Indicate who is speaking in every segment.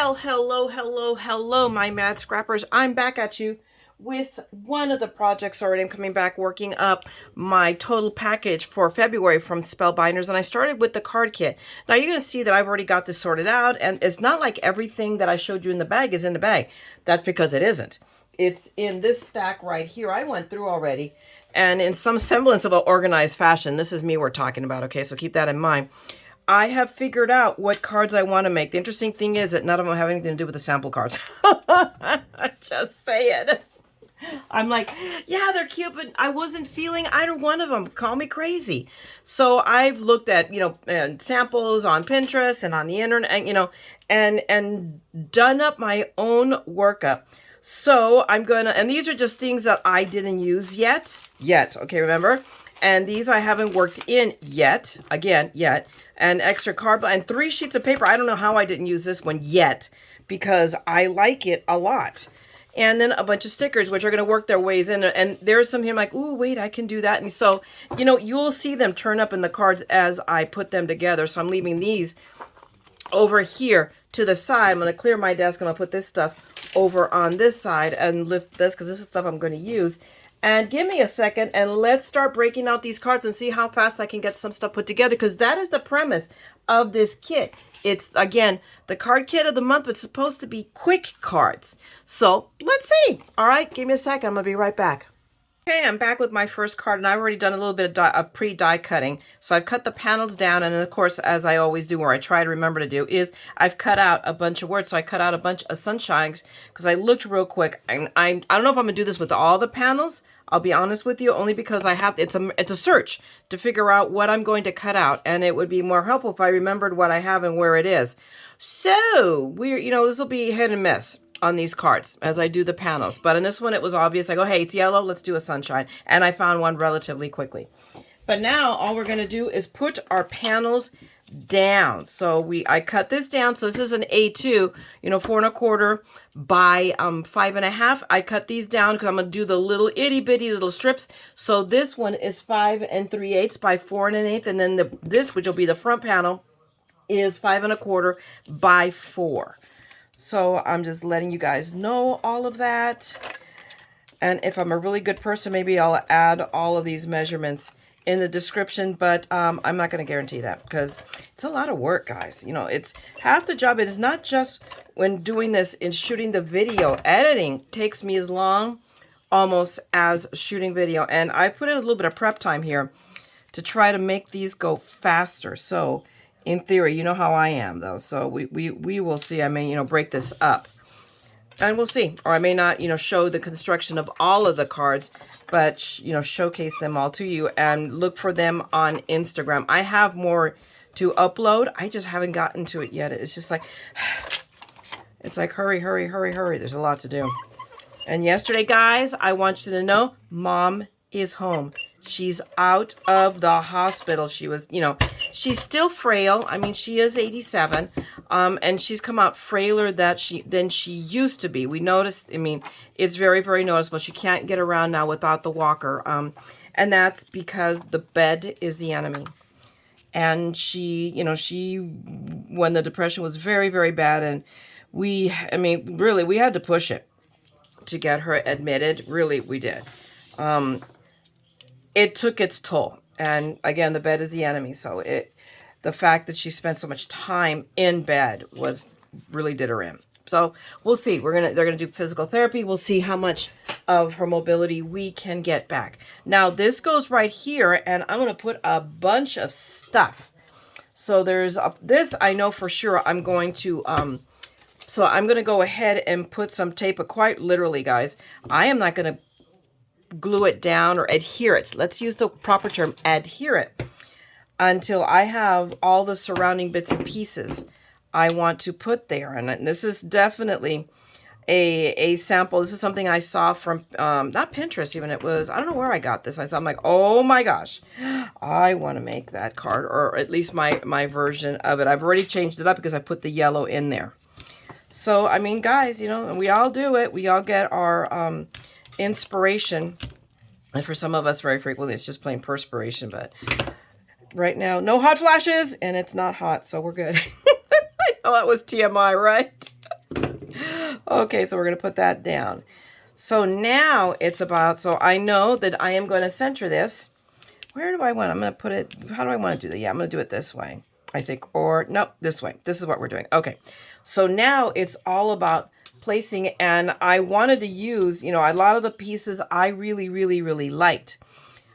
Speaker 1: Well, hello, my mad scrappers. I'm back at you with one of the projects already. I'm coming back working up my total package for February from Spellbinders, and I started with the card kit. Now you're going to see that I've already got this sorted out, and it's not like everything that I showed you in the bag is in the bag. That's because it isn't. It's in this stack right here. I went through already, and in some semblance of an organized fashion. This is me we're talking about, okay? So keep that in mind. I have figured out what cards I want to make. The interesting thing is that none of them have anything to do with the sample cards. Just say it. I'm like, yeah, they're cute, but I wasn't feeling either one of them. Call me crazy. So I've looked at, samples on Pinterest and on the internet, and done up my own workup. So I'm gonna, and these are just things that I didn't use yet. Okay, remember? And these I haven't worked in yet. Again, yet. And extra cardboard and 3 sheets of paper. I don't know how I didn't use this one yet because I like it a lot. And then a bunch of stickers, which are going to work their ways in. And there's some here I'm like, ooh, wait, I can do that. And so, you'll see them turn up in the cards as I put them together. So I'm leaving these over here to the side. I'm going to clear my desk. I'm going to put this stuff over on this side and lift this because this is stuff I'm going to use. And give me a second and let's start breaking out these cards and see how fast I can get some stuff put together, because that is the premise of this kit. It's, again, the card kit of the month, but it's supposed to be quick cards. So let's see. All right, give me a second. I'm going to be right back. Okay, I'm back with my first card, and I've already done a little bit of pre-die cutting. So I've cut the panels down, and then, of course, as I always do, or I try to remember to do, is I've cut out a bunch of words. So I cut out a bunch of sunshines because I looked real quick. And I don't know if I'm going to do this with all the panels. I'll be honest with you, only because I have, it's a search to figure out what I'm going to cut out, and it would be more helpful if I remembered what I have and where it is. So this will be hit and miss on these cards as I do the panels. But in this one, it was obvious. I go, hey, it's yellow. Let's do a sunshine. And I found one relatively quickly. But now all we're going to do is put our panels down. So I cut this down. So this is an A2, 4¼ by 5½. I cut these down because I'm going to do the little itty bitty little strips. So this one is 5 3/8 by 4 1/8. And then this, which will be the front panel, is 5 1/4 by 4. So I'm just letting you guys know all of that. And if I'm a really good person, maybe I'll add all of these measurements in the description, but I'm not going to guarantee that because it's a lot of work, guys. It's half the job. It is not just when doing this in shooting the video. Editing takes me as long almost as shooting video. And I put in a little bit of prep time here to try to make these go faster. So in theory, you know how I am, though. So we will see. I may, break this up. And we'll see. Or I may not, show the construction of all of the cards, but, showcase them all to you and look for them on Instagram. I have more to upload. I just haven't gotten to it yet. It's just like, it's like, hurry. There's a lot to do. And yesterday, guys, I want you to know, Mom is home. She's out of the hospital. She was, she's still frail. I mean, she is 87, and she's come out frailer than she used to be. We noticed, it's very, very noticeable. She can't get around now without the walker, and that's because the bed is the enemy. And she, when the depression was very, very bad, and really, we had to push it to get her admitted. Really, we did. It took its toll. And again, the bed is the enemy. So the fact that she spent so much time in bed really did her in. So we'll see. They're gonna do physical therapy. We'll see how much of her mobility we can get back. Now this goes right here, and I'm gonna put a bunch of stuff. So there's this I know for sure I'm going to so I'm gonna go ahead and put some tape. But quite literally, guys, I am not gonna glue it down or adhere it. Let's use the proper term, adhere it, until I have all the surrounding bits and pieces I want to put there. And this is definitely a sample. This is something I saw from, not Pinterest even, it was, I don't know where I got this. I'm like, oh my gosh, I want to make that card, or at least my version of it. I've already changed it up because I put the yellow in there. So, guys, and we all do it. We all get our, inspiration, and for some of us very frequently it's just plain perspiration, but right now no hot flashes and it's not hot, so we're good. I know that was TMI, right? Okay, so we're going to put that down. So now it's about, so I know that I am going to center this. Where do I want? I'm going to put it, how do I want to do that? Yeah, I'm going to do it this way, I think. Or, nope, this way. This is what we're doing. Okay, so now it's all about placing, and I wanted to use, you know, a lot of the pieces I really, really, really liked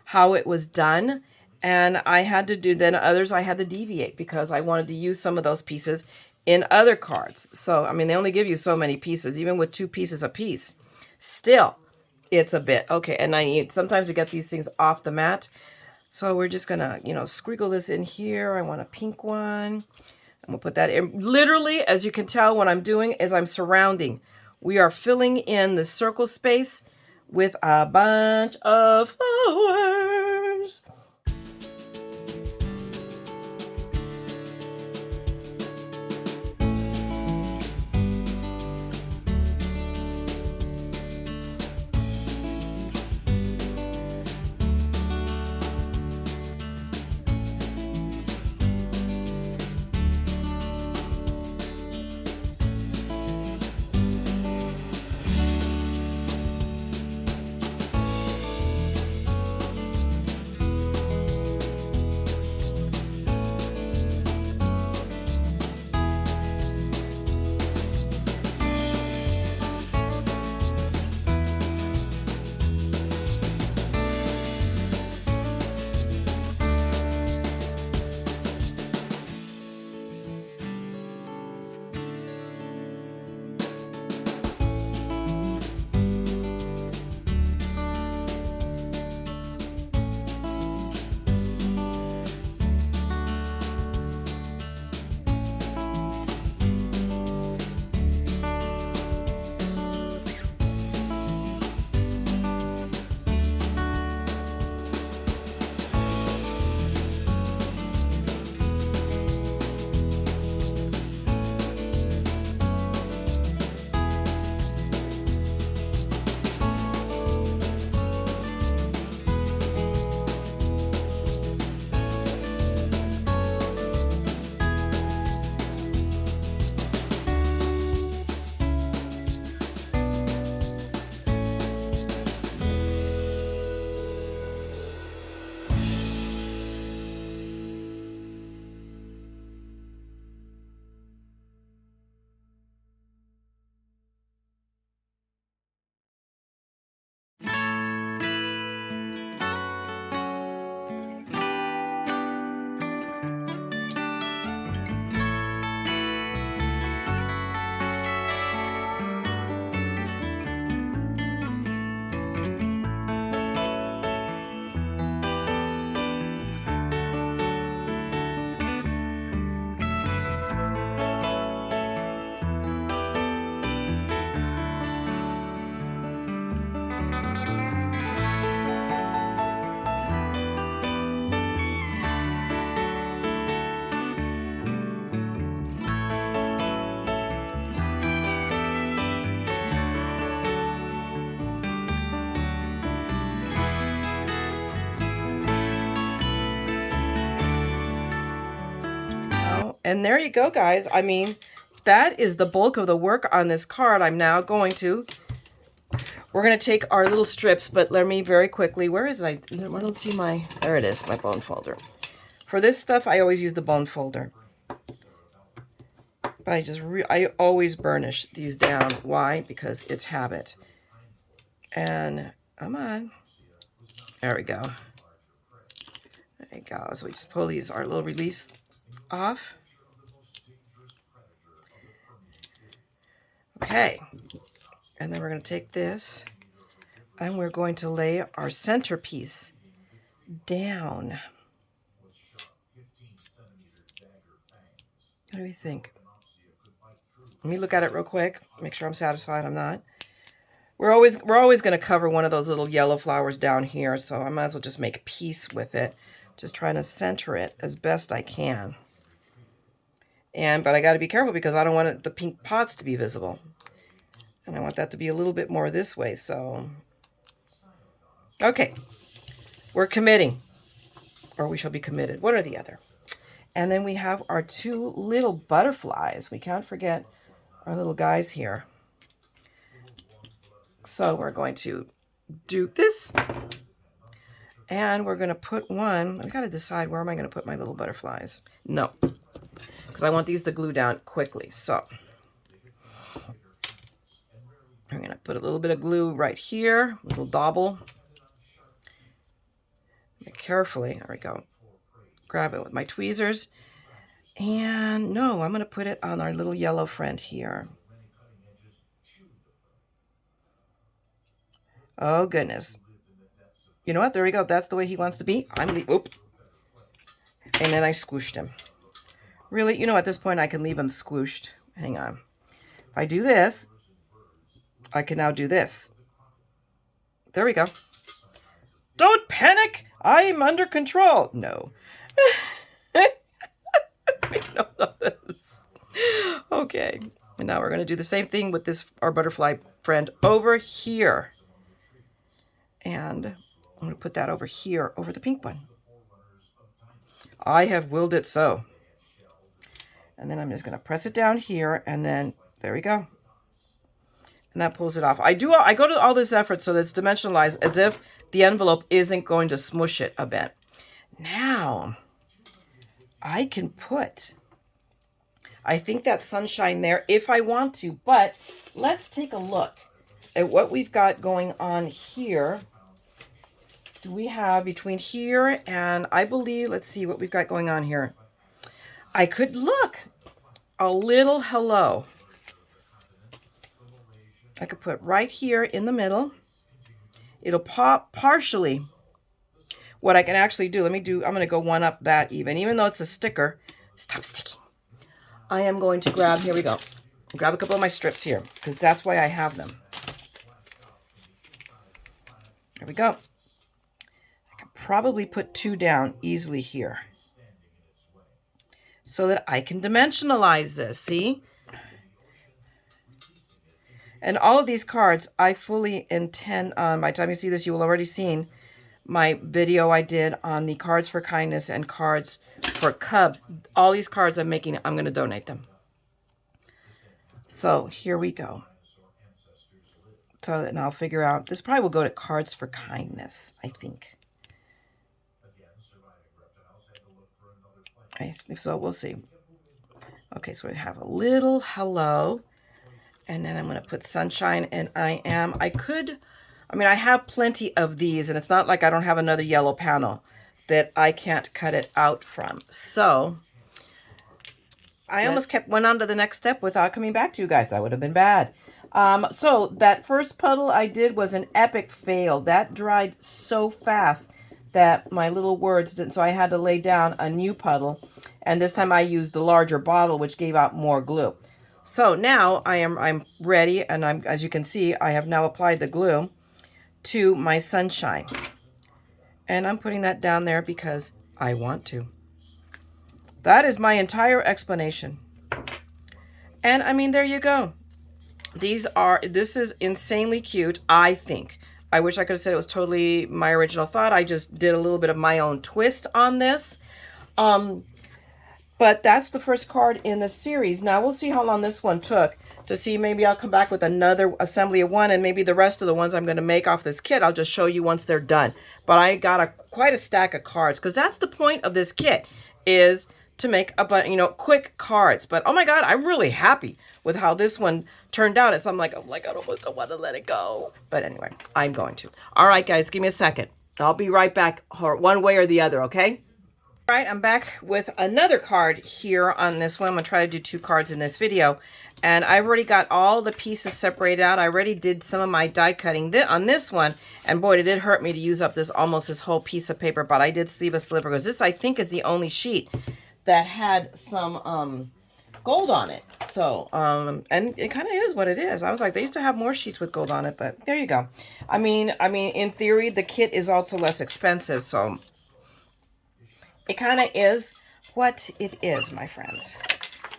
Speaker 1: how it was done. And I had to do, then others I had to deviate because I wanted to use some of those pieces in other cards. So, I mean, they only give you so many pieces, even with 2 pieces a piece. Still, it's a bit. Okay, and I need sometimes to get these things off the mat. So we're just gonna, you know, scriggle this in here. I want a pink one. I'm gonna put that in. Literally, as you can tell, what I'm doing is I'm surrounding. We are filling in the circle space with a bunch of flowers. And there you go, guys. I mean, that is the bulk of the work on this card. I'm now going to, we're going to take our little strips, but let me very quickly, where is it? I don't see my, there it is, my bone folder. For this stuff, I always use the bone folder. But I always burnish these down. Why? Because it's habit. And, come on. There we go. There you go. So we just pull these, our little release off. Okay, and then we're going to take this and we're going to lay our centerpiece down. What do we think? Let me look at it real quick, make sure I'm satisfied. I'm not. We're always going to cover one of those little yellow flowers down here, so I might as well just make peace with it. Just trying to center it as best I can. But I got to be careful because I don't want the pink pots to be visible. And I want that to be a little bit more this way, so. Okay, we're committing, or we shall be committed, one or the other. And then we have our 2 little butterflies. We can't forget our little guys here. So we're going to do this. And we're going to put one. I've got to decide where am I going to put my little butterflies. No, because I want these to glue down quickly. So I'm going to put a little bit of glue right here, a little dauble. Carefully, there we go. Grab it with my tweezers. And no, I'm going to put it on our little yellow friend here. Oh, goodness. You know what? There we go. That's the way he wants to be. Oop. And then I squished him. Really, you know, at this point, I can leave him squished. Hang on. If I do this, I can now do this. There we go. Don't panic. I'm under control. No. Okay. And now we're going to do the same thing with this, our butterfly friend over here. And I'm going to put that over here, over the pink one. I have willed it so. And then I'm just going to press it down here, and then there we go. And that pulls it off. I go to all this effort so that it's dimensionalized as if the envelope isn't going to smush it a bit. Now, I can put, I think that sunshine there if I want to, but let's take a look at what we've got going on here. Do we have between here and I believe, let's see what we've got going on here. I could look a little hello. I could put right here in the middle. It'll pop partially. What I can actually do, I'm going to go one up that even though it's a sticker. Stop sticking. I am going to grab, here we go. Grab a couple of my strips here because that's why I have them. There we go. I can probably put two down easily here so that I can dimensionalize this, see? And all of these cards, I fully intend on, by the time you see this, you will already seen my video I did on the cards for kindness and cards for cubs. All these cards I'm making, I'm going to donate them. So here we go. So that now I'll figure out, this probably will go to cards for kindness, I think. So we'll see. Okay, so we have a little hello. And then I'm going to put sunshine, and I have plenty of these, and it's not like I don't have another yellow panel that I can't cut it out from. So I almost went on to the next step without coming back to you guys. That would have been bad. So that first puddle I did was an epic fail. That dried so fast that my little words didn't, so I had to lay down a new puddle, and this time I used the larger bottle, which gave out more glue. So now I'm ready, and as you can see, I have now applied the glue to my sunshine. And I'm putting that down there because I want to. That is my entire explanation. And I mean, there you go. This is insanely cute, I think. I wish I could have said it was totally my original thought. I just did a little bit of my own twist on this. But that's the first card in the series. Now we'll see how long this one took to see. Maybe I'll come back with another assembly of one, and maybe the rest of the ones I'm going to make off this kit, I'll just show you once they're done. But I got quite a stack of cards because that's the point of this kit, is to make quick cards. But oh my God, I'm really happy with how this one turned out. I'm like, I almost don't want to let it go. But anyway, I'm going to. All right, guys, give me a second. I'll be right back, one way or the other, okay? All right, I'm back with another card here on this one. I'm going to try to do 2 cards in this video. And I've already got all the pieces separated out. I already did some of my die cutting on this one. And boy, it did hurt me to use up almost this whole piece of paper. But I did leave a sliver because this, I think, is the only sheet that had some gold on it. So, and it kind of is what it is. I was like, they used to have more sheets with gold on it. But there you go. I mean, in theory, the kit is also less expensive. So it kind of is what it is, my friends.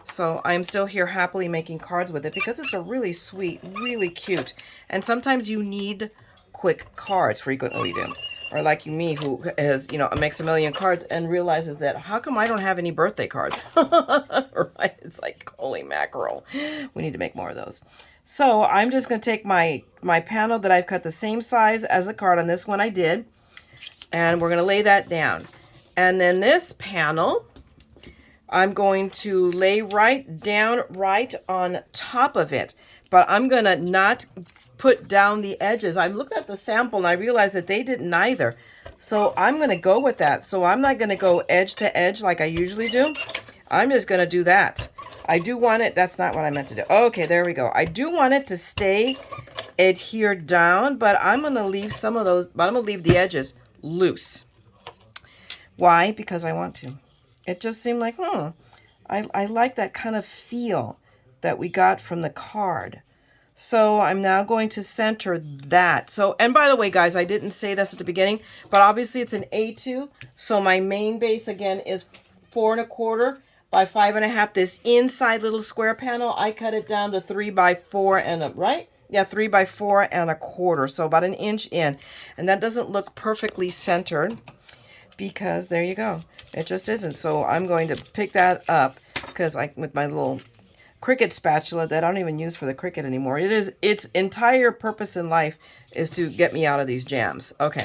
Speaker 1: So I'm still here happily making cards with it because it's a really sweet, really cute. And sometimes you need quick cards frequently, do. Or like me, who has, makes a million cards and realizes that how come I don't have any birthday cards? Right? It's like, holy mackerel. We need to make more of those. So I'm just going to take my panel that I've cut the same size as the card on this one I did. And we're going to lay that down. And then this panel, I'm going to lay right down right on top of it. But I'm going to not put down the edges. I looked at the sample and I realized that they didn't either. So I'm going to go with that. So I'm not going to go edge to edge like I usually do. I'm just going to do that. I do want it. That's not what I meant to do. Okay, there we go. I do want it to stay adhered down, but I'm going to leave some of those, but I'm going to leave the edges loose. Why? Because I want to. It just seemed like, I like that kind of feel that we got from the card. So I'm now going to center that. So, and by the way, guys, I didn't say this at the beginning, but obviously it's an A2. So my main base again is 4 1/4 by 5 1/2. This inside little square panel, I cut it down to 3 by 4 and a, right? Yeah, 3 by 4 1/4. So about an inch in. And that doesn't look perfectly centered because there you go. It just isn't. So I'm going to pick that up because with my little Cricut spatula that I don't even use for the Cricut anymore. Its entire purpose in life is to get me out of these jams. Okay,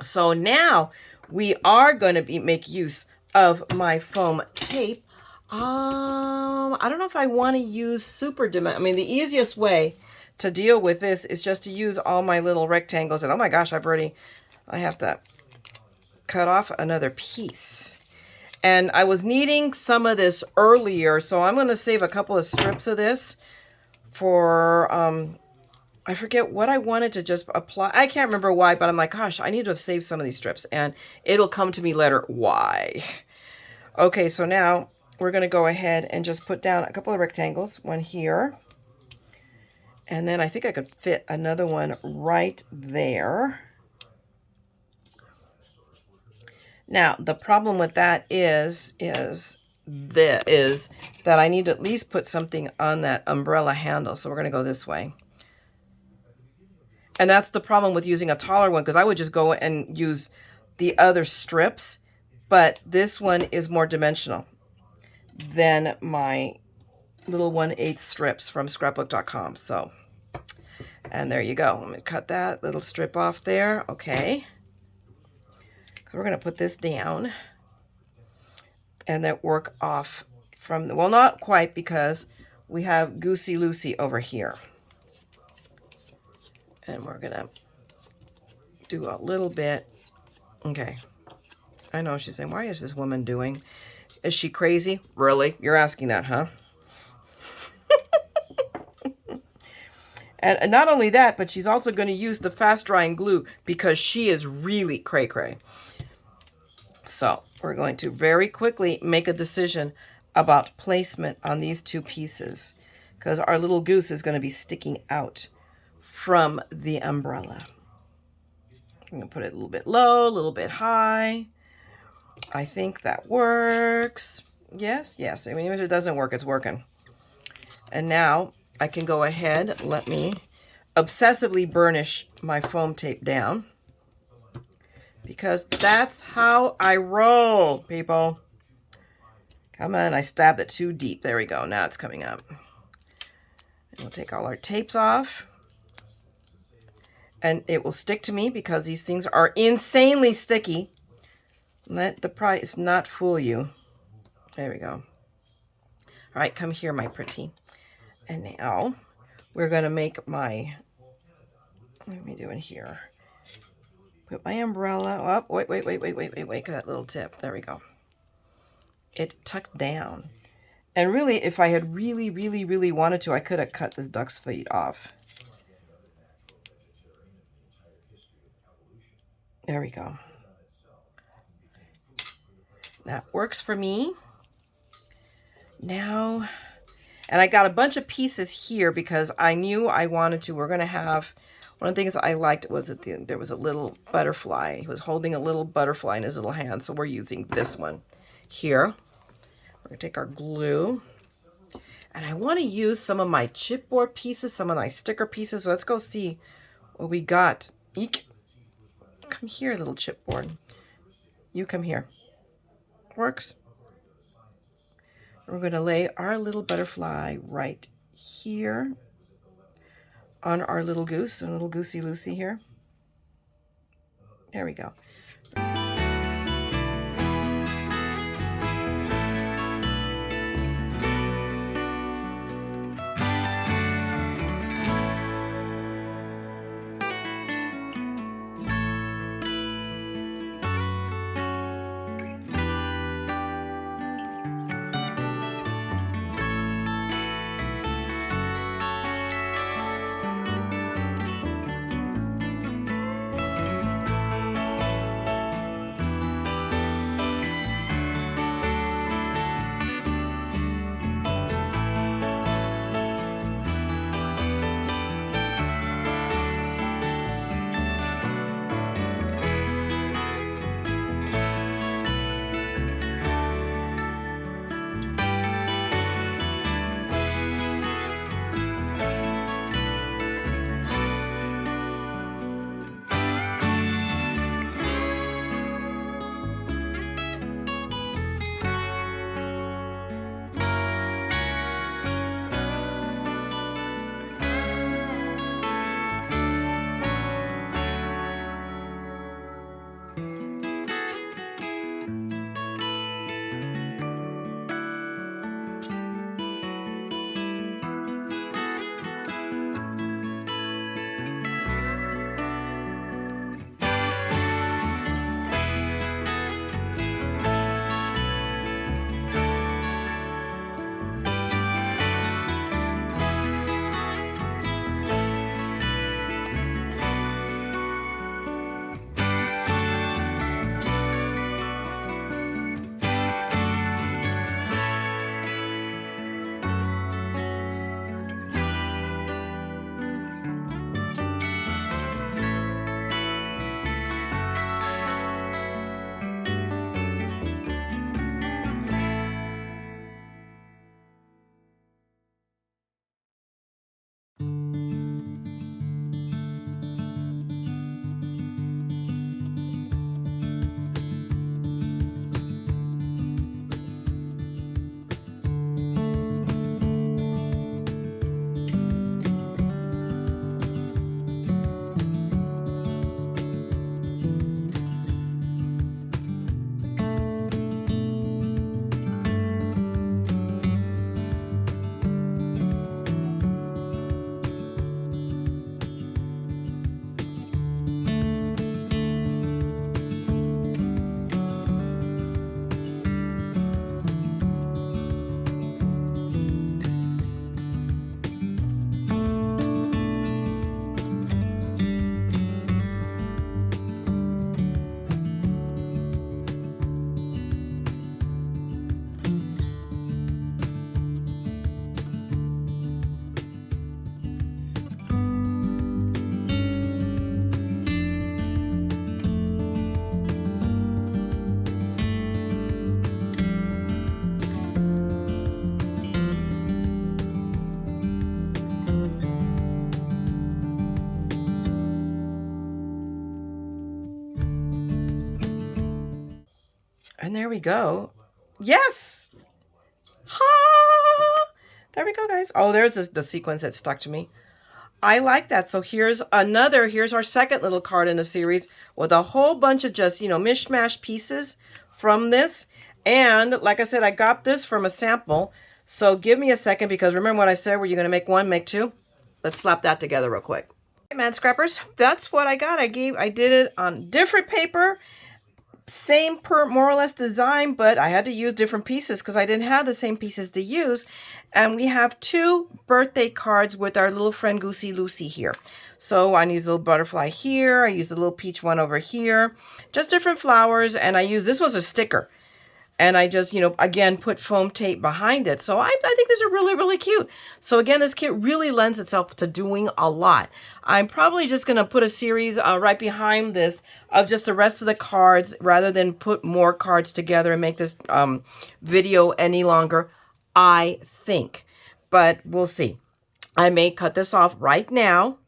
Speaker 1: so now we are going to make use of my foam tape. I don't know if I want to use super dimension. I mean, the easiest way to deal with this is just to use all my little rectangles. And oh my gosh, I have to cut off another piece. And I was needing some of this earlier, so I'm going to save a couple of strips of this for, I forget what I wanted to just apply. I can't remember why, but I'm like, gosh, I need to have saved some of these strips, and it'll come to me later why. Okay, so now we're going to go ahead and just put down a couple of rectangles, one here, and then I think I could fit another one right there. Now, the problem with that is that I need to at least put something on that umbrella handle. So we're going to go this way. And that's the problem with using a taller one, because I would just go and use the other strips. But this one is more dimensional than my little 1/8 strips from scrapbook.com. So, and there you go. Let me cut that little strip off there. Okay. We're going to put this down and then work off from the, well, not quite, because we have Goosey Lucy over here. And we're going to do a little bit. Okay. I know she's saying, why is this woman doing? Is she crazy? Really? You're asking that, huh? And not only that, but she's also going to use the fast drying glue because she is really cray-cray. So we're going to very quickly make a decision about placement on these two pieces because our little goose is going to be sticking out from the umbrella. I'm going to put it a little bit low, a little bit high. I think that works. Yes, yes. I mean, even if it doesn't work, it's working. And now I can go ahead, let me obsessively burnish my foam tape down. Because that's how I roll, people. Come on, I stabbed it too deep. There we go. Now it's coming up. And we'll take all our tapes off. And it will stick to me because these things are insanely sticky. Let the price not fool you. There we go. All right, come here, my pretty. And now we're going to make my, what am I doing here? Put my umbrella up. Wait. That little tip. There we go. It tucked down. And really, if I had really wanted to, I could have cut this duck's feet off. There we go. That works for me. Now, and I got a bunch of pieces here because I knew I wanted to. We're going to have, one of the things I liked was that there was a little butterfly. He was holding a little butterfly in his little hand. So we're using this one here. We're going to take our glue. And I want to use some of my chipboard pieces, some of my sticker pieces. So let's go see what we got. Eek. Come here, little chipboard. You come here. Works. We're going to lay our little butterfly right here on our little goose, a little goosey Lucy here. There we go. And there we go. Yes! Ha! There we go, guys. Oh, there's the sequence that stuck to me. I like that. So here's our second little card in the series with a whole bunch of just, mishmash pieces from this. And like I said, I got this from a sample. So give me a second, because remember what I said, were you going to make one, make two? Let's slap that together real quick. Hey, Mad Scrappers, that's what I got. I did it on different paper. Same more or less design, but I had to use different pieces because I didn't have the same pieces to use. And we have two birthday cards with our little friend Goosey Lucy here. So I used a little butterfly here. I used a little peach one over here. Just different flowers. And this was a sticker. And I just, again, put foam tape behind it. So I think these are really, really cute. So again, this kit really lends itself to doing a lot. I'm probably just going to put a series right behind this of just the rest of the cards rather than put more cards together and make this video any longer, I think. But we'll see. I may cut this off right now.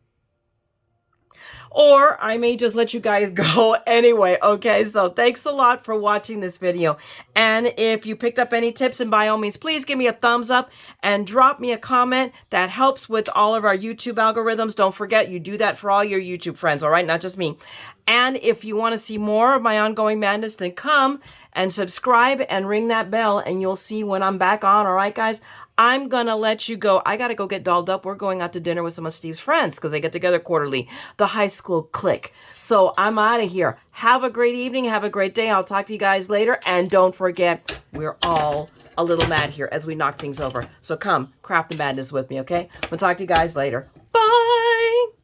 Speaker 1: or I may just let you guys go anyway, okay? So thanks a lot for watching this video. And if you picked up any tips, and by all means, please give me a thumbs up and drop me a comment. That helps with all of our YouTube algorithms. Don't forget, you do that for all your YouTube friends, all right? Not just me. And if you want to see more of my ongoing madness, then come and subscribe and ring that bell, and you'll see when I'm back on, all right, guys? I'm going to let you go. I got to go get dolled up. We're going out to dinner with some of Steve's friends because they get together quarterly, the high school clique. So I'm out of here. Have a great evening. Have a great day. I'll talk to you guys later. And don't forget, we're all a little mad here as we knock things over. So come, craft the madness with me, okay? We'll talk to you guys later. Bye.